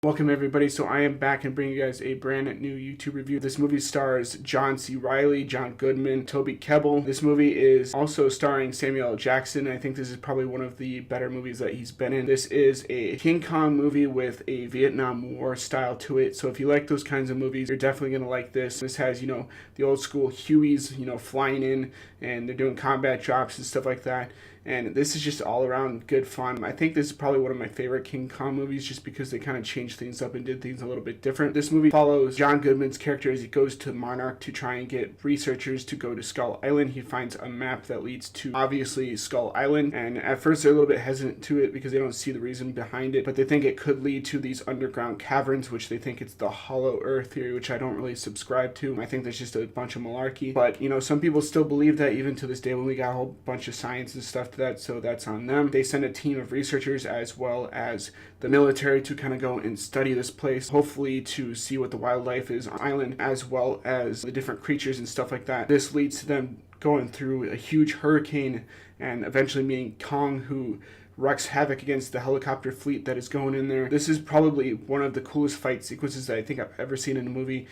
Welcome everybody. So I am back and bringing you guys a brand new YouTube review. This movie stars John C. Reilly, John Goodman, Toby Kebbell. This movie is also starring Samuel L. Jackson. I think this is probably one of the better movies that he's been in. This is a King Kong movie with a Vietnam War style to it. So if you like those kinds of movies, you're definitely going to like this. This has, the old school Hueys, flying in and they're doing combat drops and stuff like that. And this is just all around good fun. I think this is probably one of my favorite King Kong movies just because they kind of changed things up and did things a little bit different. This movie follows John Goodman's character as he goes to Monarch to try and get researchers to go to Skull Island. He finds a map that leads to, obviously, Skull Island. And at first they're a little bit hesitant to it because they don't see the reason behind it. But they think it could lead to these underground caverns, which they think it's the Hollow Earth theory, which I don't really subscribe to. I think that's just a bunch of malarkey. But, some people still believe that even to this day when we got a whole bunch of science and stuff to that. So that's on them. They send a team of researchers as well as the military to kind of go and study this place, hopefully to see what the wildlife is on the island as well as the different creatures and stuff like that. This leads to them going through a huge hurricane and eventually meeting Kong, who wreaks havoc against the helicopter fleet that is going in there. This is probably one of the coolest fight sequences that I think I've ever seen in a movie.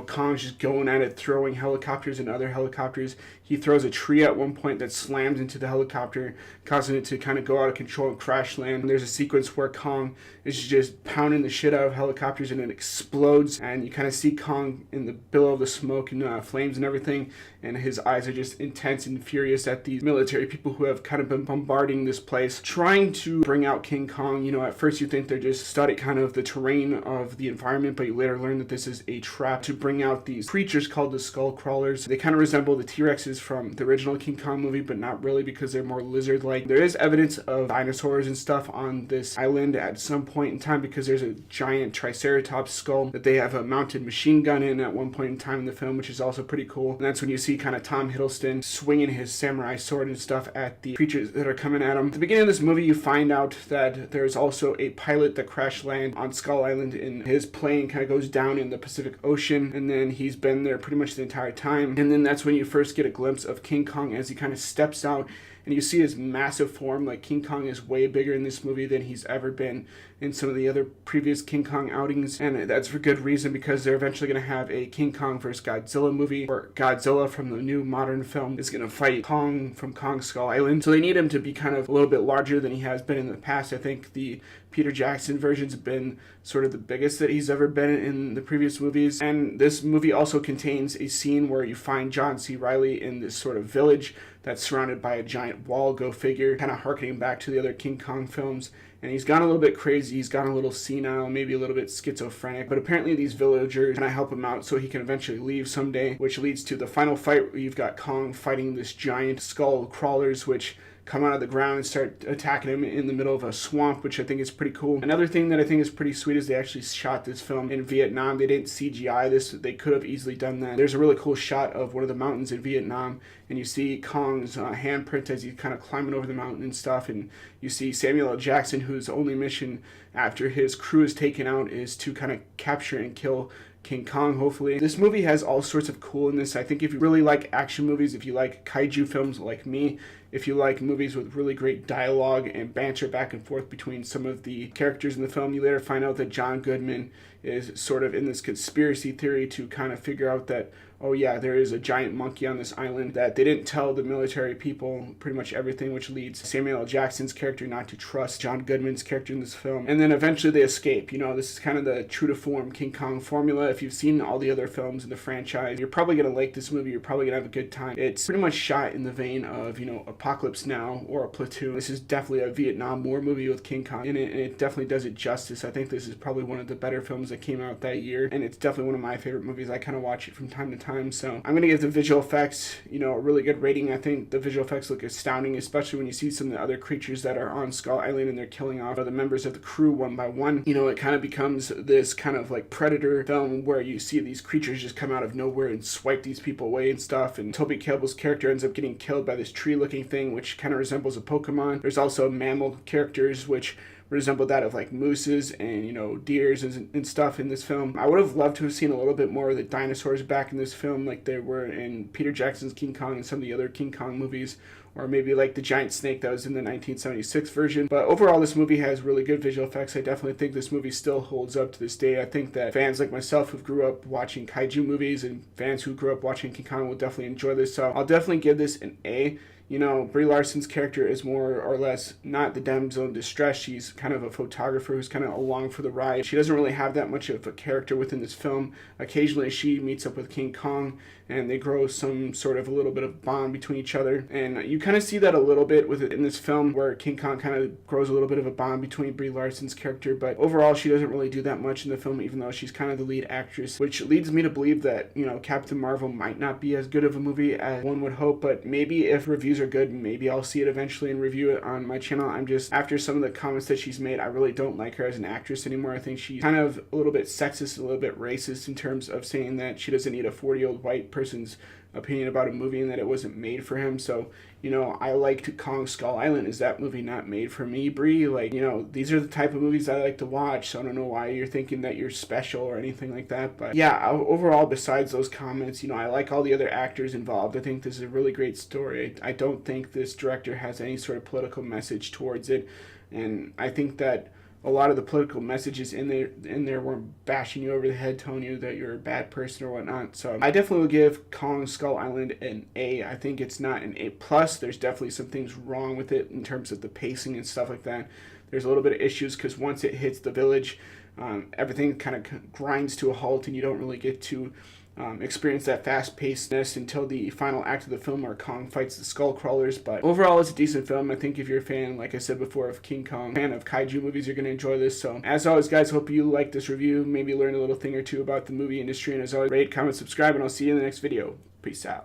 Kong's just going at it, throwing helicopters and other helicopters. He throws a tree at one point that slams into the helicopter, causing it to kind of go out of control and crash land. And there's a sequence where Kong is just pounding the shit out of helicopters and it explodes. And you kind of see Kong in the billow of the smoke and flames and everything. And his eyes are just intense and furious at these military people who have kind of been bombarding this place, trying to bring out King Kong. At first you think they're just studying kind of the terrain of the environment, but you later learn that this is a trap to bring out these creatures called the skull crawlers. They kind of resemble the T-Rexes from the original King Kong movie, but not really because they're more lizard-like. There is evidence of dinosaurs and stuff on this island at some point in time because there's a giant Triceratops skull that they have a mounted machine gun in at one point in time in the film, which is also pretty cool. And that's when you see kind of Tom Hiddleston swinging his samurai sword and stuff at the creatures that are coming at him. At the beginning of this movie, you find out that there's also a pilot that crash land on Skull Island and his plane kind of goes down in the Pacific Ocean, and then he's been there pretty much the entire time. And then that's when you first get a glimpse of King Kong as he kind of steps out and you see his massive form. Like, King Kong is way bigger in this movie than he's ever been in some of the other previous King Kong outings, and that's for good reason because they're eventually going to have a King Kong vs. Godzilla movie where Godzilla from the new modern film is going to fight Kong from Kong Skull Island. So they need him to be kind of a little bit larger than he has been in the past. I think the Peter Jackson version's been sort of the biggest that he's ever been in the previous movies. And this movie also contains a scene where you find John C. Reilly in this sort of village that's surrounded by a giant wall, go figure, kind of harkening back to the other King Kong films. And he's gone a little bit crazy, he's gone a little senile, maybe a little bit schizophrenic, but apparently these villagers kind of help him out so he can eventually leave someday, which leads to the final fight where you've got Kong fighting this giant skull crawlers, which come out of the ground and start attacking him in the middle of a swamp, which I think is pretty cool. Another thing that I think is pretty sweet is they actually shot this film in Vietnam. They didn't CGI this. They could have easily done that. There's a really cool shot of one of the mountains in Vietnam, and you see Kong's handprint as he's kind of climbing over the mountain and stuff, and you see Samuel L. Jackson, whose only mission after his crew is taken out is to kind of capture and kill King Kong, hopefully. This movie has all sorts of coolness. I think if you really like action movies, if you like kaiju films like me, if you like movies with really great dialogue and banter back and forth between some of the characters in the film, you later find out that John Goodman is sort of in this conspiracy theory to kind of figure out that, oh yeah, there is a giant monkey on this island, that they didn't tell the military people pretty much everything, which leads Samuel L. Jackson's character not to trust John Goodman's character in this film. And then eventually they escape. This is kind of the true to form King Kong formula. If you've seen all the other films in the franchise, you're probably going to like this movie. You're probably going to have a good time. It's pretty much shot in the vein of, Apocalypse Now or a Platoon. This is definitely a Vietnam War movie with King Kong in it, and it definitely does it justice. I think this is probably one of the better films that came out that year, and it's definitely one of my favorite movies. I kind of watch it from time to time. So I'm going to give the visual effects, a really good rating. I think the visual effects look astounding, especially when you see some of the other creatures that are on Skull Island and they're killing off the members of the crew one by one. It kind of becomes this kind of like Predator film where you see these creatures just come out of nowhere and swipe these people away and stuff. And Toby Kebbell's character ends up getting killed by this tree-looking thing, which kind of resembles a Pokemon. There's also mammal characters, which resembled that of like mooses and, you know, deers and stuff in this film. I would have loved to have seen a little bit more of the dinosaurs back in this film, like they were in Peter Jackson's King Kong and some of the other King Kong movies, or maybe like the giant snake that was in the 1976 version. But overall, this movie has really good visual effects. I definitely think this movie still holds up to this day. I think that fans like myself who grew up watching kaiju movies and fans who grew up watching King Kong will definitely enjoy this. So I'll definitely give this an A. You know, Brie Larson's character is more or less not the damsel in distress. She's kind of a photographer who's kind of along for the ride. She doesn't really have that much of a character within this film. Occasionally she meets up with King Kong and they grow some sort of a little bit of bond between each other. And you kind of see that a little bit with it in this film, where King Kong kind of grows a little bit of a bond between Brie Larson's character. But overall, she doesn't really do that much in the film, even though she's kind of the lead actress, which leads me to believe that, you know, Captain Marvel might not be as good of a movie as one would hope. But maybe if reviews are good, maybe I'll see it eventually and review it on my channel. I'm just, after some of the comments that she's made, I really don't like her as an actress anymore. I think she's kind of a little bit sexist, a little bit racist in terms of saying that she doesn't need a 40-year-old white person's opinion about a movie and that it wasn't made for him. So, you know, I liked Kong Skull Island. Is that movie not made for me, Brie? Like, you know, these are the type of movies I like to watch, so I don't know why you're thinking that you're special or anything like that. But yeah, overall, besides those comments, you know, I like all the other actors involved. I think this is a really great story. I don't think this director has any sort of political message towards it, and I think that a lot of the political messages in there were bashing you over the head, telling you that you're a bad person or whatnot. So I definitely will give Kong Skull Island an A. I think it's not an A+. There's definitely some things wrong with it in terms of the pacing and stuff like that. There's a little bit of issues because once it hits the village, everything kind of grinds to a halt and you don't really get to experience that fast-pacedness until the final act of the film where Kong fights the skull crawlers. But overall, it's a decent film. I think if you're a fan, like I said before, of King Kong, fan of kaiju movies, you're going to enjoy this. So as always, guys, hope you like this review, maybe learn a little thing or two about the movie industry, and as always, rate, comment, subscribe, and I'll see you in the next video. Peace out.